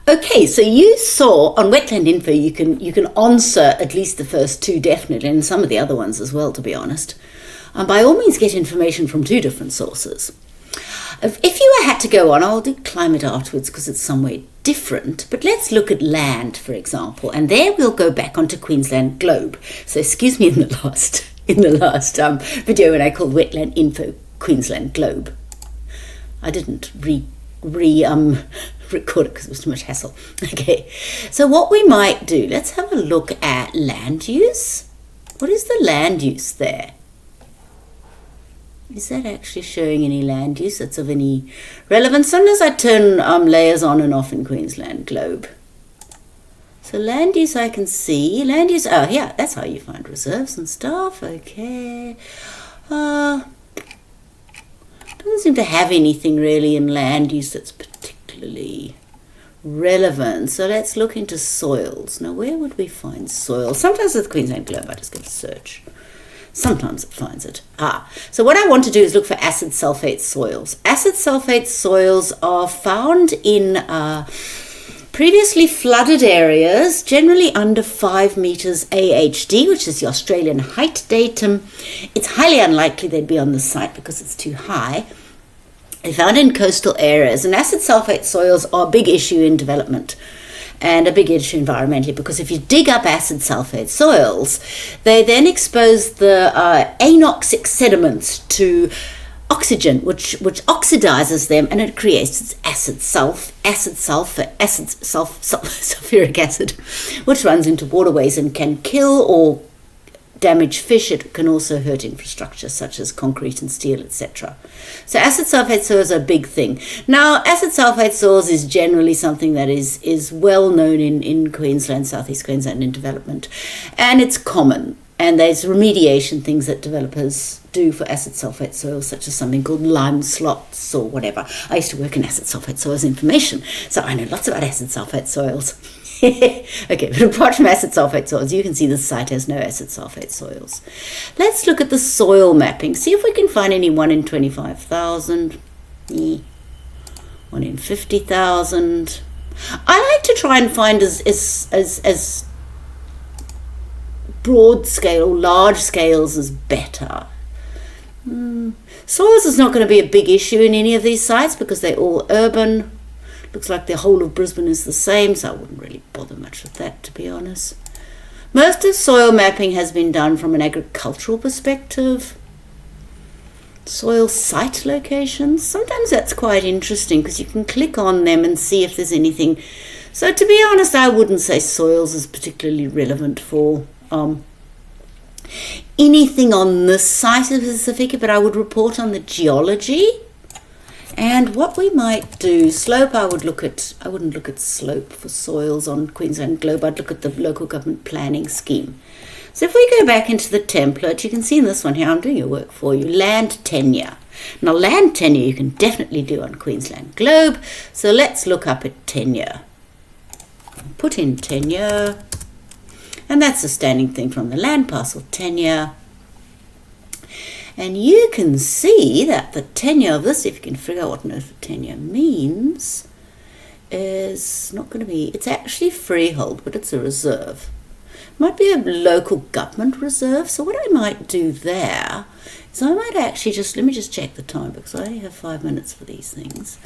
Okay, so you saw on Wetland Info you can answer at least the first two definitely, and some of the other ones as well, to be honest. By all means, get information from two different sources. If you had to go on, I'll do climate afterwards because it's somewhere different, but let's look at land, for example, and there we'll go back onto Queensland Globe. So excuse me in the last video when I called Wetland Info Queensland Globe. I didn't record it because it was too much hassle. Okay, so what we might do, let's have a look at land use. What is the land use there? Is that actually showing any land use that's of any relevance? Sometimes I turn layers on and off in Queensland Globe. So land use I can see. Land use, oh yeah, that's how you find reserves and stuff. Okay. Doesn't seem to have anything really in land use that's particularly relevant. So let's look into soils. Now where would we find soils? Sometimes with Queensland Globe I just go to search. Sometimes it finds it. So what I want to do is look for acid sulfate soils. Acid sulfate soils are found in previously flooded areas, generally under 5 meters AHD, which is the Australian height datum. It's highly unlikely they'd be on the site because it's too high. They're found in coastal areas, and acid sulfate soils are a big issue in development and a big issue environmentally, because if you dig up acid sulfate soils, they then expose the anoxic sediments to oxygen, which oxidizes them, and it creates sulfuric acid, which runs into waterways and can kill or damage fish. It can also hurt infrastructure such as concrete and steel, etc. So acid sulfate soils are a big thing. Now, acid sulfate soils is generally something that is well known in Queensland, southeast Queensland, in development, and it's common. And there's remediation things that developers do for acid sulfate soils, such as something called lime slots or whatever. I used to work in acid sulfate soils information, so I know lots about acid sulfate soils. Okay, but apart from acid sulfate soils, you can see the site has no acid sulfate soils. Let's look at the soil mapping. See if we can find any 1 in 25,000, 1 in 50,000. I like to try and find as broad scale or large scales is better. Soils is not going to be a big issue in any of these sites because they're all urban. Looks like the whole of Brisbane is the same, so I wouldn't really bother much with that, to be honest. Most of soil mapping has been done from an agricultural perspective. Soil site locations, sometimes that's quite interesting because you can click on them and see if there's anything. So to be honest, I wouldn't say soils is particularly relevant for anything on this site specific, but I would report on the geology. And what we might do, slope, I wouldn't look at slope for soils on Queensland Globe. I'd look at the local government planning scheme. So if we go back into the template, you can see in this one here, I'm doing your work for you, land tenure. Now land tenure you can definitely do on Queensland Globe. So let's look up at tenure. Put in tenure. And that's a standing thing from the land parcel tenure. And you can see that the tenure of this, if you can figure out what on earth tenure means, is not going to be, it's actually freehold, but it's a reserve. Might be a local government reserve. So what I might do there is I might actually let me just check the time because I only have 5 minutes for these things.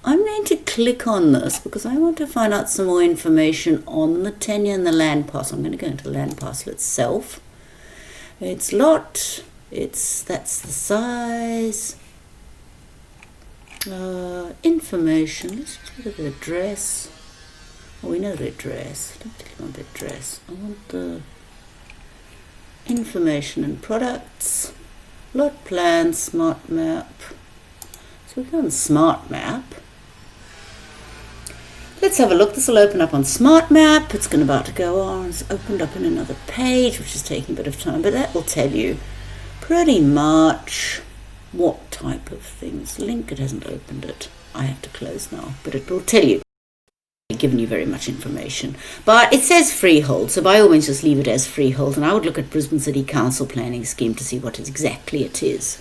I'm going to click on this because I want to find out some more information on the tenure and the land parcel. I'm going to go into the land parcel itself. That's the size. Information. Let's look at the address. Oh, we know the address. Don't click on the address. I want the information and products. Lot plan, smart map. So we go on smart map. Let's have a look. This will open up on Smart Map. It's about to go on. It's opened up in another page, which is taking a bit of time, but that will tell you pretty much what type of things. Link, it hasn't opened it. I have to close now, but it will tell you. I've given you very much information. But it says freehold, so by all means just leave it as freehold, and I would look at Brisbane City Council planning scheme to see what exactly it is.